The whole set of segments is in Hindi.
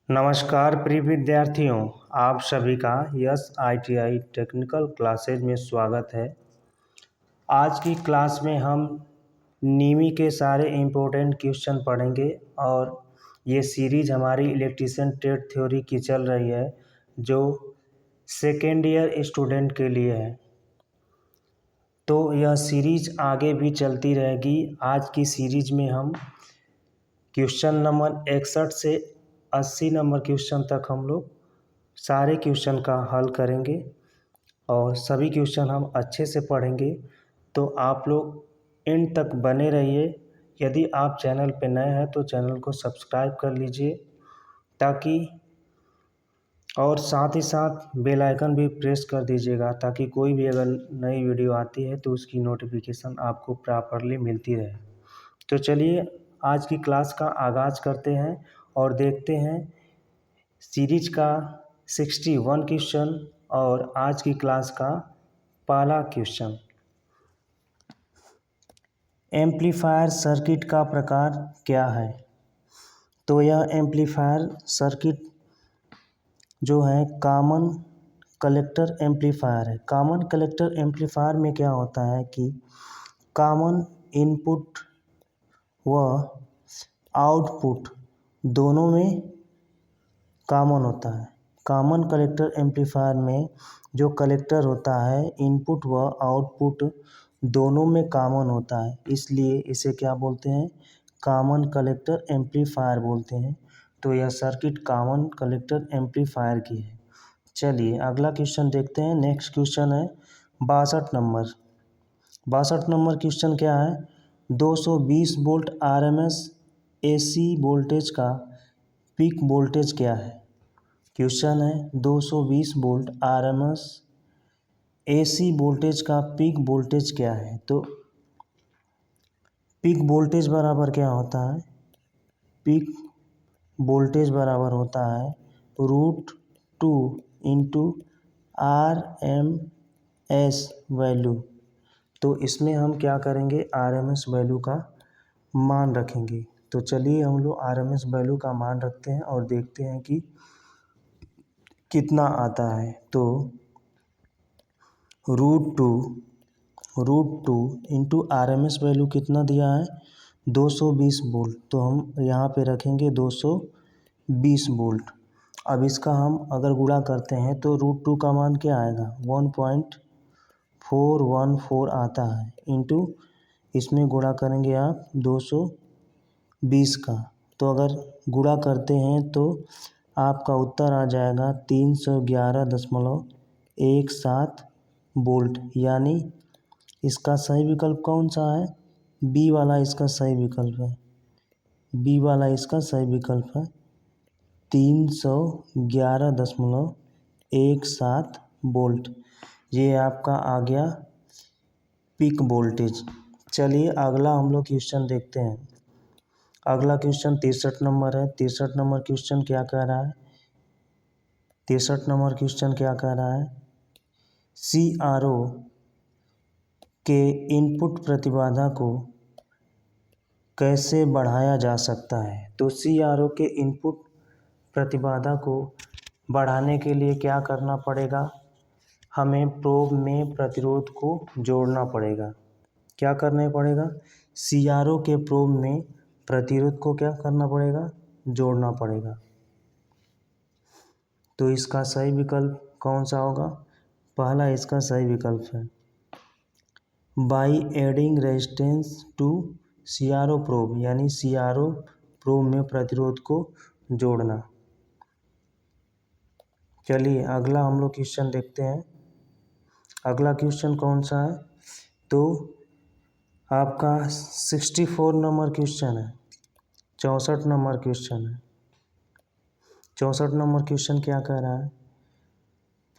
नमस्कार प्रिय विद्यार्थियों, आप सभी का यस ITI टेक्निकल क्लासेज में स्वागत है। आज की क्लास में हम नीमी के सारे इम्पोर्टेंट क्वेश्चन पढ़ेंगे और ये सीरीज हमारी इलेक्ट्रीशियन ट्रेड थ्योरी की चल रही है जो सेकेंड ईयर स्टूडेंट के लिए है। तो यह सीरीज आगे भी चलती रहेगी। आज की सीरीज में हम क्वेश्चन नंबर 61 से 80 नंबर क्वेश्चन तक हम लोग सारे क्वेश्चन का हल करेंगे और सभी क्वेश्चन हम अच्छे से पढ़ेंगे। तो आप लोग एंड तक बने रहिए। यदि आप चैनल पर नए हैं तो चैनल को सब्सक्राइब कर लीजिए ताकि और साथ ही साथ बेल आइकन भी प्रेस कर दीजिएगा ताकि कोई भी अगर नई वीडियो आती है तो उसकी नोटिफिकेशन आपको प्रॉपरली मिलती रहे। तो चलिए आज की क्लास का आगाज़ करते हैं और देखते हैं सीरीज का 61 क्वेश्चन और आज की क्लास का पहला क्वेश्चन। एम्पलीफायर सर्किट का प्रकार क्या है? तो यह एम्पलीफायर सर्किट जो है कॉमन कलेक्टर एम्पलीफायर है। कॉमन कलेक्टर एम्पलीफायर में क्या होता है कि कॉमन इनपुट व आउटपुट दोनों में कॉमन होता है। कॉमन कलेक्टर एम्पलीफायर में जो कलेक्टर होता है इनपुट व आउटपुट दोनों में कॉमन होता है, इसलिए इसे क्या बोलते हैं? कॉमन कलेक्टर एम्पलीफायर बोलते हैं। तो यह सर्किट कॉमन कलेक्टर एम्पलीफायर की है। चलिए अगला क्वेश्चन देखते हैं। नेक्स्ट क्वेश्चन है 62 नंबर। 62 नंबर क्वेश्चन क्या है? 220 वोल्ट RMS AC वोल्टेज का पीक वोल्टेज क्या है? क्वेश्चन है 220 वोल्ट RMS AC वोल्टेज का पीक वोल्टेज क्या है? तो पीक वोल्टेज बराबर क्या होता है? पीक वोल्टेज बराबर होता है √2 इंटू RMS वैल्यू। तो इसमें हम क्या करेंगे? RMS वैल्यू का मान रखेंगे। तो चलिए हम लोग RMS वैल्यू का मान रखते हैं और देखते हैं कि कितना आता है। तो √2 इंटू RMS वैल्यू कितना दिया है? 220 वोल्ट। तो हम यहाँ पे रखेंगे 220 वोल्ट। अब इसका हम अगर गुणा करते हैं तो √2 का मान क्या आएगा? 1.414 आता है इंटू इसमें गुणा करेंगे आप 220 का। तो अगर गुणा करते हैं तो आपका उत्तर आ जाएगा 311.17 वोल्ट। यानी इसका सही विकल्प कौन सा है? बी वाला इसका सही विकल्प है। बी वाला इसका सही विकल्प है 311.17 वोल्ट। ये आपका आ गया पीक वोल्टेज। चलिए अगला हम लोग क्वेश्चन देखते हैं। अगला क्वेश्चन 63 नंबर है। 63 नंबर क्वेश्चन क्या कह रहा है? 63 नंबर क्वेश्चन क्या कह रहा है? CRO के इनपुट प्रतिबाधा को कैसे बढ़ाया जा सकता है? तो CRO के इनपुट प्रतिबाधा को बढ़ाने के लिए क्या करना पड़ेगा? हमें प्रोब में प्रतिरोध को जोड़ना पड़ेगा। क्या करना पड़ेगा? CRO के प्रोब में प्रतिरोध को क्या करना पड़ेगा? जोड़ना पड़ेगा। तो इसका सही विकल्प कौन सा होगा? पहला इसका सही विकल्प है by adding resistance to CRO probe, यानी CRO प्रोब में प्रतिरोध को जोड़ना। चलिए अगला हम लोग क्वेश्चन देखते हैं। अगला क्वेश्चन कौन सा है? तो आपका 64 नंबर क्वेश्चन है। 64 नंबर क्वेश्चन है। 64 नंबर क्वेश्चन क्या कह रहा है?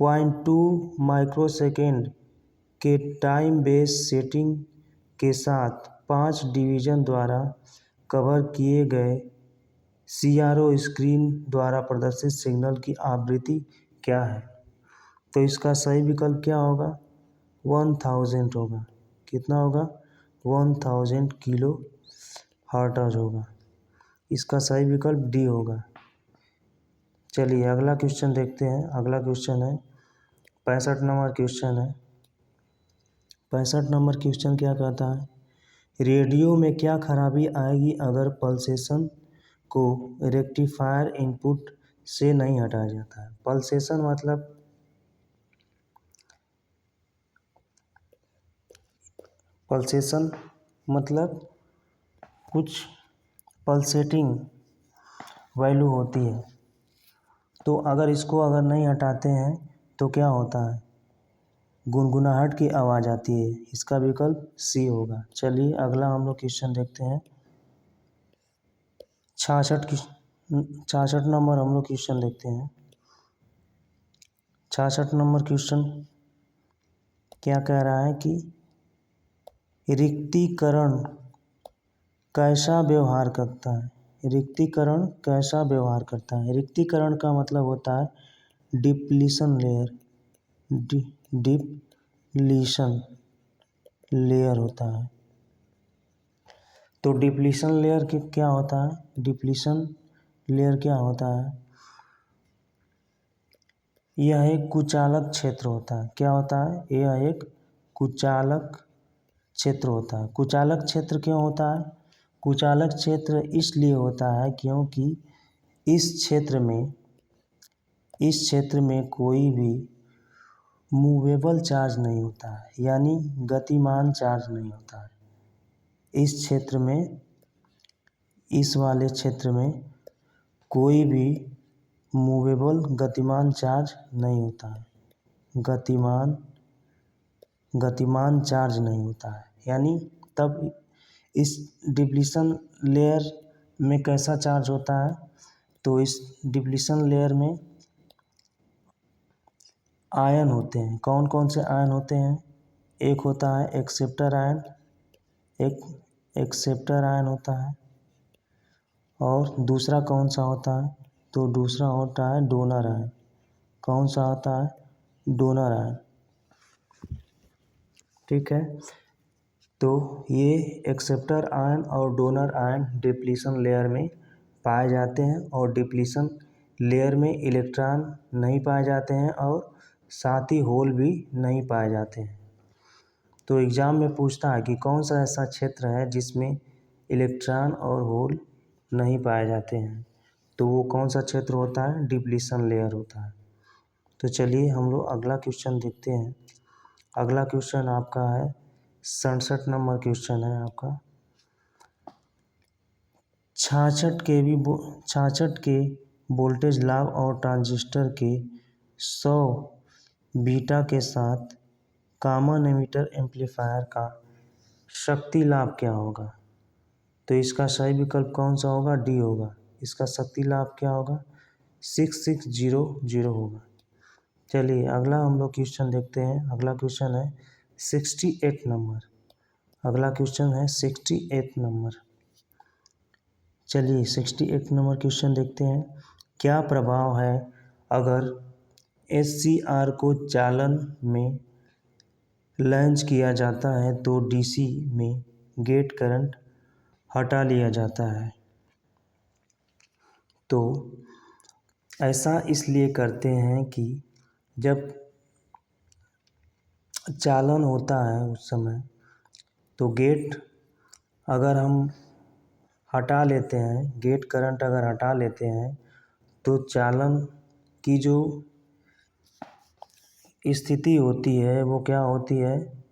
0.2 माइक्रोसेकेंड के टाइम बेस सेटिंग के साथ 5 डिवीज़न द्वारा कवर किए गए CRO स्क्रीन द्वारा प्रदर्शित सिग्नल की आवृत्ति क्या है? तो इसका सही विकल्प क्या होगा? 1000 होगा। कितना होगा? 1000 किलो हर्ट्ज होगा। इसका सही विकल्प डी होगा। चलिए अगला क्वेश्चन देखते हैं। अगला क्वेश्चन है 65 नंबर क्वेश्चन है। 65 नंबर क्वेश्चन क्या कहता है, रेडियो में क्या खराबी आएगी अगर पल्सेशन को रेक्टिफायर इनपुट से नहीं हटाया जाता है। पल्सेशन मतलब कुछ पल्सेटिंग वैल्यू होती है, तो अगर इसको नहीं हटाते हैं तो क्या होता है, गुनगुनाहट की आवाज़ आती है। इसका विकल्प सी होगा। चलिए अगला हम लोग क्वेश्चन देखते हैं। 66 नंबर हम लोग क्वेश्चन देखते हैं। 66 नंबर क्वेश्चन क्या कह रहा है कि रिक्तीकरण कैसा व्यवहार करता है। रिक्तीकरण कैसा व्यवहार करता है। रिक्तीकरण का मतलब होता है डिप्लीशन लेयर। डिप्लीशन लेयर होता है। तो डिप्लीशन लेयर के क्या होता है, डिप्लीशन लेयर क्या होता है, यह एक कुचालक क्षेत्र होता है। क्या होता है, यह एक कुचालक क्षेत्र होता है। कुचालक क्षेत्र क्यों होता है, कुचालक क्षेत्र इसलिए होता है क्योंकि इस क्षेत्र में कोई भी मूवेबल चार्ज नहीं होता है, यानी गतिमान चार्ज नहीं होता है। इस वाले क्षेत्र में कोई भी मूवेबल गतिमान चार्ज नहीं होता है। गतिमान चार्ज नहीं होता है, यानी तब इस डिप्लीशन लेयर में कैसा चार्ज होता है, तो इस डिप्लीशन लेयर में आयन होते हैं। कौन कौन से आयन होते हैं, एक होता है एक्सेप्टर आयन, एक एक्सेप्टर आयन होता है, और दूसरा कौन सा होता है, तो दूसरा होता है डोनर आयन। कौन सा होता है, डोनर आयन। ठीक है, तो ये एक्सेप्टर आयन और डोनर आयन डिप्लीशन लेयर में पाए जाते हैं, और डिप्लीशन लेयर में इलेक्ट्रॉन नहीं पाए जाते हैं और साथ ही होल भी नहीं पाए जाते हैं। तो एग्ज़ाम में पूछता है कि कौन सा ऐसा क्षेत्र है जिसमें इलेक्ट्रॉन और होल नहीं पाए जाते हैं, तो वो कौन सा क्षेत्र होता है, डिप्लीशन लेयर होता है। तो चलिए हम लोग अगला क्वेश्चन देखते हैं। अगला क्वेश्चन आपका है 67 नंबर क्वेश्चन है आपका। 66 के वोल्टेज लाभ और ट्रांजिस्टर के 100 बीटा के साथ कॉमन एमिटर एम्पलीफायर का शक्ति लाभ क्या होगा। तो इसका सही विकल्प कौन सा होगा, डी होगा। इसका शक्ति लाभ क्या होगा, 6600 होगा। चलिए अगला हम लोग क्वेश्चन देखते हैं। अगला क्वेश्चन है 68 नंबर। अगला क्वेश्चन है 68 नंबर। चलिए 68 नंबर क्वेश्चन देखते हैं। क्या प्रभाव है अगर SCR को चालन में लॉन्च किया जाता है तो DC में गेट करंट हटा लिया जाता है। तो ऐसा इसलिए करते हैं कि जब चालन होता है उस समय, तो गेट अगर हम हटा लेते हैं, गेट करंट अगर हटा लेते हैं, तो चालन की जो स्थिति होती है वो क्या होती है,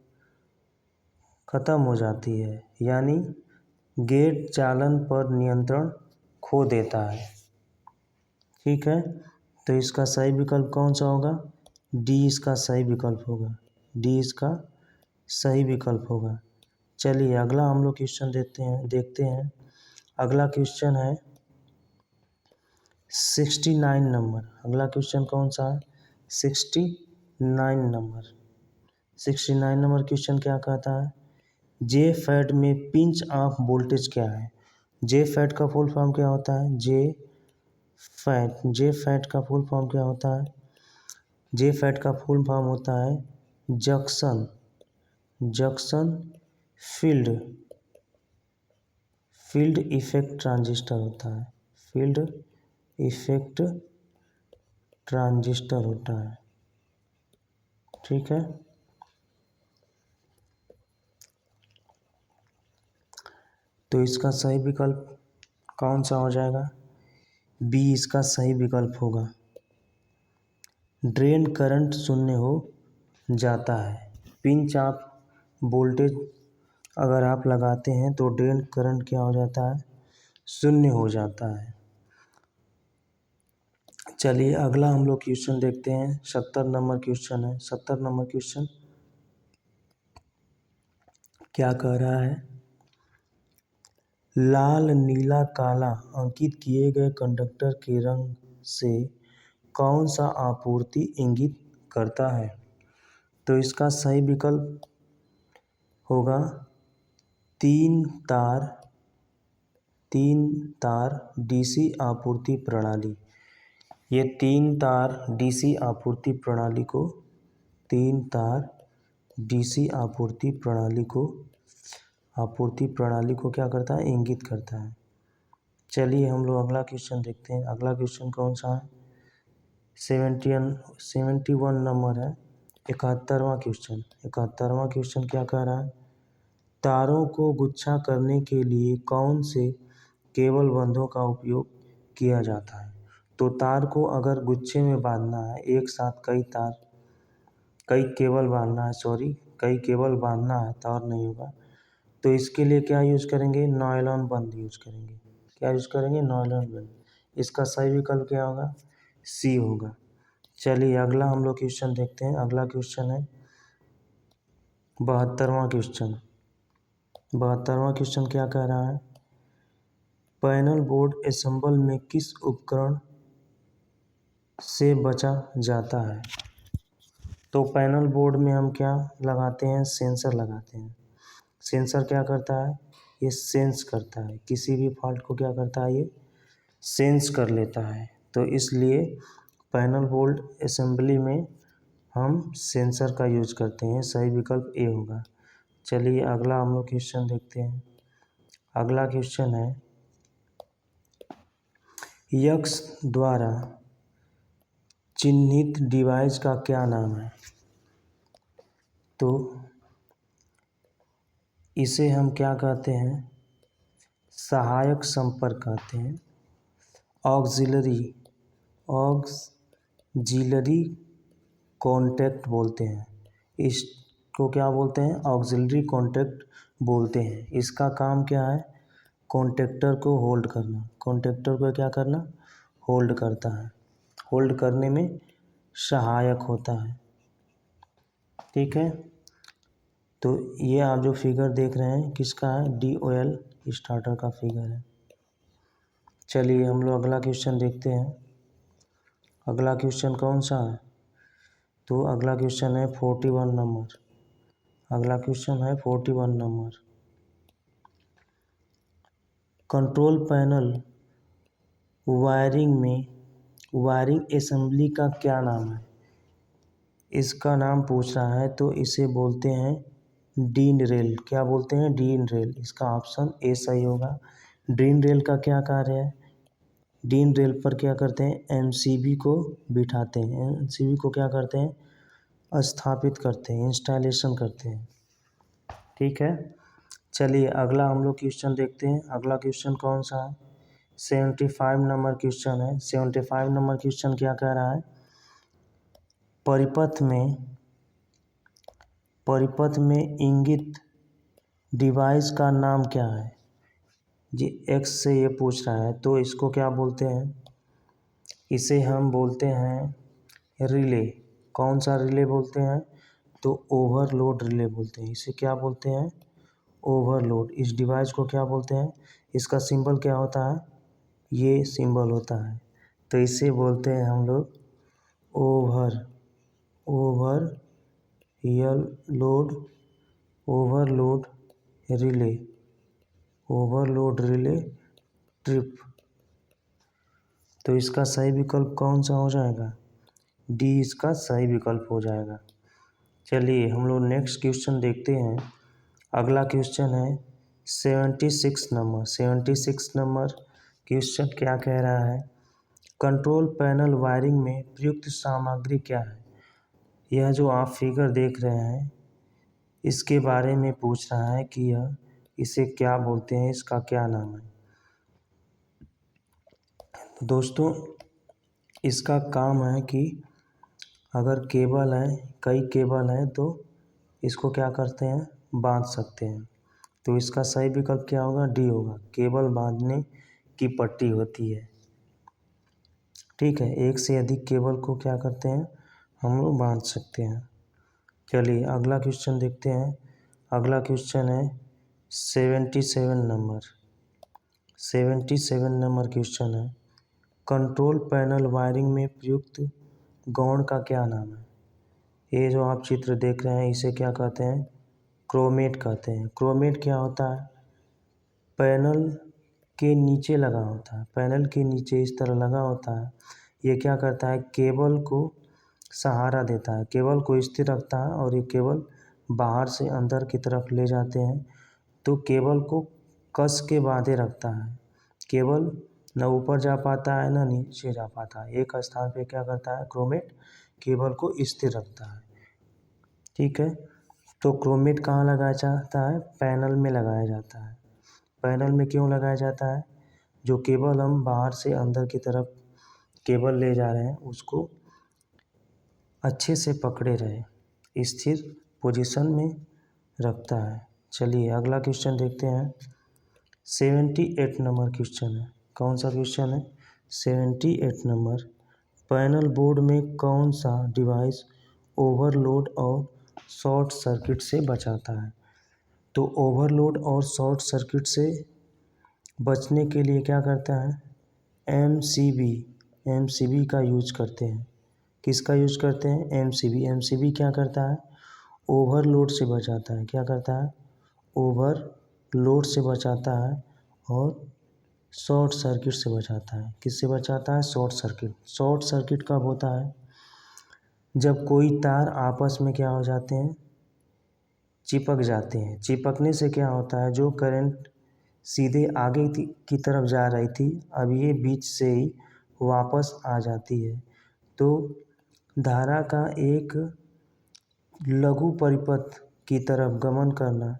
ख़त्म हो जाती है, यानी गेट चालन पर नियंत्रण खो देता है। ठीक है, तो इसका सही विकल्प कौन सा होगा, डी इसका सही विकल्प होगा। डी इसका सही विकल्प होगा। चलिए अगला हम लोग क्वेश्चन देखते हैं। अगला क्वेश्चन है 69 नंबर। अगला क्वेश्चन कौन सा है, 69 नंबर। 69 नंबर क्वेश्चन क्या कहता है, जे फैट में पिंच ऑफ वोल्टेज क्या है। जे फैट का फुल फॉर्म क्या होता है, जे फैट का फुल फॉर्म क्या होता है, जे फैट का फुल फॉर्म होता है जंक्शन फील्ड इफेक्ट ट्रांजिस्टर होता है। फील्ड इफेक्ट ट्रांजिस्टर होता है। ठीक है, तो इसका सही विकल्प कौन सा हो जाएगा? बी इसका सही विकल्प होगा। ड्रेन करंट शून्य हो जाता है। पिंच ऑफ वोल्टेज अगर आप लगाते हैं तो ड्रेन करंट क्या हो जाता है? शून्य हो जाता है। चलिए अगला हम लोग क्वेश्चन देखते हैं। 70 नंबर क्वेश्चन है। 70 नंबर क्वेश्चन क्या कह रहा है? लाल, नीला, काला अंकित किए गए कंडक्टर के रंग से कौन सा आपूर्ति इंगित करता है? तो इसका सही विकल्प होगा तीन तार डीसी आपूर्ति प्रणाली। ये तीन तार डीसी आपूर्ति प्रणाली को डीसी आपूर्ति प्रणाली को क्या करता है? इंगित करता है। चलिए हम लोग अगला क्वेश्चन देखते हैं। अगला क्वेश्चन कौन सा है? 71 नंबर है। 71वां क्वेश्चन क्या कह रहा है? तारों को गुच्छा करने के लिए कौन से केबल बंधों का उपयोग किया जाता है? तो तार को अगर गुच्छे में बांधना है, एक साथ कई केबल बांधना है, तार नहीं होगा, तो इसके लिए क्या यूज करेंगे? नायलॉन बंध यूज करेंगे। क्या यूज करेंगे? नायलॉन बंध। इसका सही विकल्प क्या होगा? सी होगा। चलिए अगला हम लोग क्वेश्चन देखते हैं। अगला क्वेश्चन है 72वां क्वेश्चन। 72वां क्वेश्चन क्या कह रहा है? पैनल बोर्ड असेंबल में किस उपकरण से बचा जाता है? तो पैनल बोर्ड में हम क्या लगाते हैं? सेंसर लगाते हैं। सेंसर क्या करता है? ये सेंस करता है। किसी भी फॉल्ट को क्या करता है? ये सेंस कर लेता है। तो इसलिए पैनल बोर्ड असेंबली में हम सेंसर का यूज करते हैं। सही विकल्प ए होगा। चलिए अगला हम लोग क्वेश्चन देखते हैं। अगला क्वेश्चन है यक्स द्वारा चिन्हित डिवाइस का क्या नाम है? तो इसे हम क्या कहते हैं? सहायक संपर्क कहते हैं। ऑक्सिलरी कॉन्टैक्ट बोलते हैं। इसको क्या बोलते हैं? ऑक्सिलरी कॉन्टैक्ट बोलते हैं। इसका काम क्या है? कॉन्टैक्टर को होल्ड करना। कॉन्टैक्टर को क्या करना? होल्ड करता है। होल्ड करने में सहायक होता है। ठीक है, तो ये आप जो फिगर देख रहे हैं किसका है? DOL स्टार्टर का फिगर है। चलिए हम लोग अगला क्वेश्चन देखते हैं। अगला क्वेश्चन कौन सा है? तो अगला क्वेश्चन है 41 नंबर। अगला क्वेश्चन है 41 number. Control panel wiring assembly का क्या नाम है? इसका नाम पूछ रहा है, तो इसे बोलते हैं डीन रेल। क्या बोलते हैं? Dean rail. इसका ऑप्शन ए सही होगा। डीन रेल का क्या कार्य है? डीन रेल पर क्या करते हैं? MCB को बिठाते हैं। MCB को क्या करते हैं? स्थापित करते हैं, इंस्टॉलेशन करते हैं। ठीक है, चलिए अगला हम लोग क्वेश्चन देखते हैं। अगला क्वेश्चन कौन सा है? 75 नंबर क्वेश्चन है। 75 नंबर क्वेश्चन क्या कह रहा है? परिपथ में इंगित डिवाइस का नाम क्या है? जी एक्स से ये पूछ रहा है, तो इसको क्या बोलते हैं? इसे हम बोलते हैं रिले। कौन सा रिले बोलते हैं? तो ओवरलोड रिले बोलते हैं। इसे क्या बोलते हैं? ओवरलोड। इस डिवाइस को क्या बोलते हैं? इसका सिंबल क्या होता है? ये सिंबल होता है। तो इसे बोलते हैं हम लोग ओवरलोड रिले ट्रिप। तो इसका सही विकल्प कौन सा हो जाएगा? डी इसका सही विकल्प हो जाएगा। चलिए हम लोग नेक्स्ट क्वेश्चन देखते हैं। अगला क्वेश्चन है 76 नंबर। 76 नंबर क्वेश्चन क्या कह रहा है? कंट्रोल पैनल वायरिंग में प्रयुक्त सामग्री क्या है। यह जो आप फिगर देख रहे हैं इसके बारे में पूछ रहा है कि यह इसे क्या बोलते हैं, इसका क्या नाम है। दोस्तों इसका काम है कि अगर केबल है, कई केबल है तो इसको क्या करते हैं, बांध सकते हैं। तो इसका सही विकल्प क्या होगा, डी होगा। केबल बांधने की पट्टी होती है, ठीक है। एक से अधिक केबल को क्या करते हैं, हम लोग बांध सकते हैं। चलिए अगला क्वेश्चन देखते हैं। अगला क्वेश्चन है 77 नंबर। 77 नंबर क्वेश्चन है, कंट्रोल पैनल वायरिंग में प्रयुक्त गौण का क्या नाम है। ये जो आप चित्र देख रहे हैं इसे क्या कहते हैं, क्रोमेट कहते हैं। क्रोमेट क्या होता है, पैनल के नीचे लगा होता है, पैनल के नीचे इस तरह लगा होता है। ये क्या करता है, केबल को सहारा देता है, केबल को स्थिर रखता है और ये केबल बाहर से अंदर की तरफ ले जाते हैं तो केबल को कस के बांधे रखता है। केबल न ऊपर जा पाता है न नीचे जा पाता है, एक स्थान पे क्या करता है, क्रोमेट केबल को स्थिर रखता है, ठीक है। तो क्रोमेट कहाँ लगाया जाता है, पैनल में लगाया जाता है। पैनल में क्यों लगाया जाता है, जो केबल हम बाहर से अंदर की तरफ केबल ले जा रहे हैं उसको अच्छे से पकड़े रहे, स्थिर पोजीशन में रखता है। चलिए अगला क्वेश्चन देखते हैं। 78 नंबर क्वेश्चन है। कौन सा क्वेश्चन है, 78 नंबर। पैनल बोर्ड में कौन सा डिवाइस ओवरलोड और शॉर्ट सर्किट से बचाता है। तो ओवरलोड और शॉर्ट सर्किट से बचने के लिए क्या करता है, एमसीबी का यूज करते हैं। किसका यूज करते हैं, एमसीबी क्या करता है, ओवरलोड से बचाता है। क्या करता है, ओवरलोड से बचाता है और शॉर्ट सर्किट से बचाता है। किससे बचाता है, शॉर्ट सर्किट। शॉर्ट सर्किट कब होता है, जब कोई तार आपस में क्या हो जाते हैं, चिपक जाते हैं। चिपकने से क्या होता है, जो करंट सीधे आगे की तरफ जा रही थी अब ये बीच से ही वापस आ जाती है। तो धारा का एक लघु परिपथ की तरफ गमन करना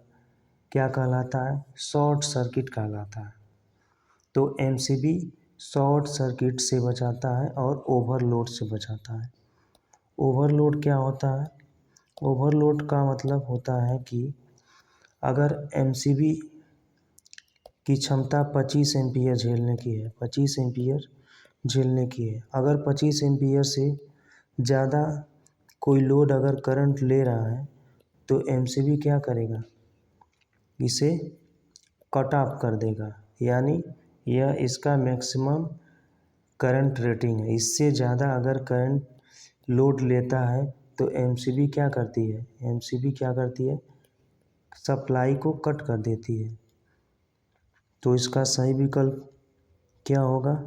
क्या कहलाता है, शॉर्ट सर्किट कहलाता है। तो एमसीबी शॉर्ट सर्किट से बचाता है और ओवरलोड से बचाता है। ओवरलोड क्या होता है, ओवरलोड का मतलब होता है कि अगर एमसीबी की क्षमता 25 एम्पीयर झेलने की है, 25 एम्पीयर झेलने की है। अगर 25 एम्पीयर से ज़्यादा कोई लोड अगर करंट ले रहा है तो एमसीबी क्या करेगा, इसे कट ऑफ कर देगा, यानी यह इसका मैक्सिमम करंट रेटिंग है। इससे ज़्यादा अगर करंट लोड लेता है तो एमसीबी क्या करती है, एमसीबी क्या करती है, सप्लाई को कट कर देती है। तो इसका सही विकल्प क्या होगा,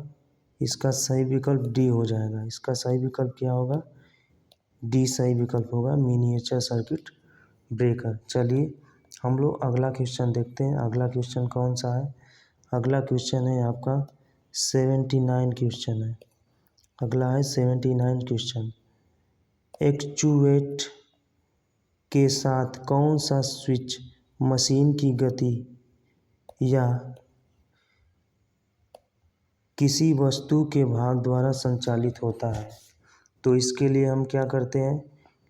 इसका सही विकल्प डी हो जाएगा। इसका सही विकल्प क्या होगा, डी सही विकल्प होगा, मिनिएचर सर्किट ब्रेकर। चलिए हम लोग अगला क्वेश्चन देखते हैं। अगला क्वेश्चन कौन सा है, अगला क्वेश्चन है आपका 79 क्वेश्चन है। अगला है 79 क्वेश्चन। एक्चुएट के साथ कौन सा स्विच मशीन की गति या किसी वस्तु के भाग द्वारा संचालित होता है। तो इसके लिए हम क्या करते हैं,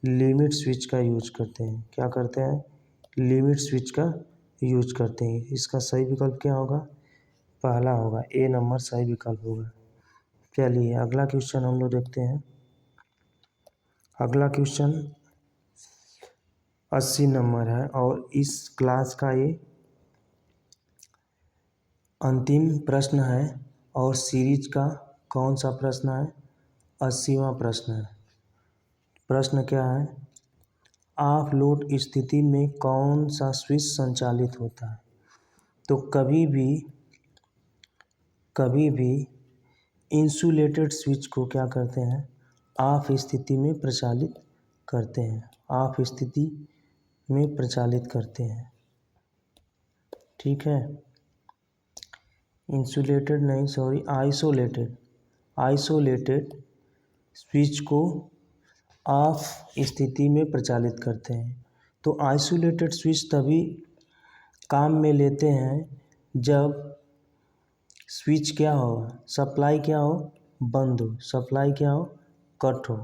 लिमिट स्विच का यूज करते हैं। क्या करते हैं, लिमिट स्विच का यूज करते हैं। इसका सही विकल्प क्या होगा, पहला होगा, ए नंबर सही विकल्प होगा। चलिए अगला क्वेश्चन हम लोग देखते हैं। अगला क्वेश्चन 80 नंबर है और इस क्लास का ये अंतिम प्रश्न है और सीरीज का कौन सा प्रश्न है, 80वां प्रश्न है। प्रश्न क्या है, ऑफ लोड स्थिति में कौन सा स्विच संचालित होता है। तो कभी भी इंसुलेटेड स्विच को क्या करते हैं, ऑफ स्थिति में प्रचालित करते हैं, ऑफ स्थिति में प्रचालित करते हैं, ठीक है। इंसुलेटेड नहीं, सॉरी, आइसोलेटेड आइसोलेटेड स्विच को ऑफ स्थिति में प्रचालित करते हैं। तो आइसोलेटेड स्विच तभी काम में लेते हैं जब स्विच क्या हो, सप्लाई क्या हो, बंद हो, सप्लाई क्या हो, कट हो।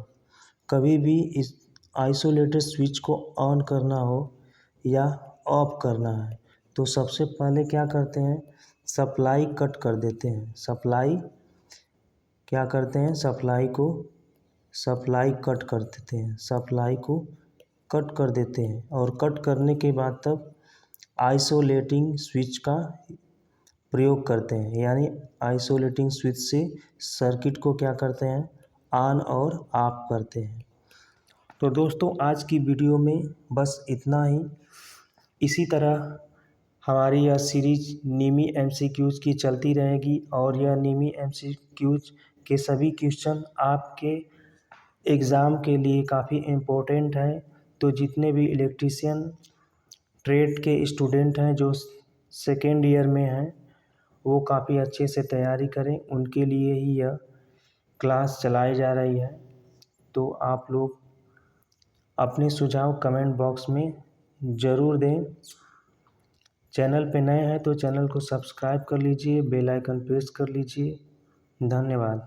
कभी भी इस आइसोलेटेड स्विच को ऑन करना हो या ऑफ करना है तो सबसे पहले क्या करते हैं, सप्लाई कट कर देते हैं। सप्लाई क्या करते हैं, सप्लाई कट कर देते हैं, सप्लाई को कट कर देते हैं। और कट करने के बाद तब आइसोलेटिंग स्विच का प्रयोग करते हैं, यानी आइसोलेटिंग स्विच से सर्किट को क्या करते हैं, ऑन और ऑफ करते हैं। तो दोस्तों आज की वीडियो में बस इतना ही। इसी तरह हमारी यह सीरीज नीमी एमसीक्यूज की चलती रहेगी और यह नीमी एमसीक्यूज के सभी क्वेश्चन आपके एग्ज़ाम के लिए काफ़ी इम्पोर्टेंट है। तो जितने भी इलेक्ट्रीशियन ट्रेड के स्टूडेंट हैं जो सेकेंड ईयर में हैं वो काफ़ी अच्छे से तैयारी करें, उनके लिए ही यह क्लास चलाई जा रही है। तो आप लोग अपने सुझाव कमेंट बॉक्स में ज़रूर दें। चैनल पे नए हैं तो चैनल को सब्सक्राइब कर लीजिए, बेल आइकन प्रेस कर लीजिए। धन्यवाद।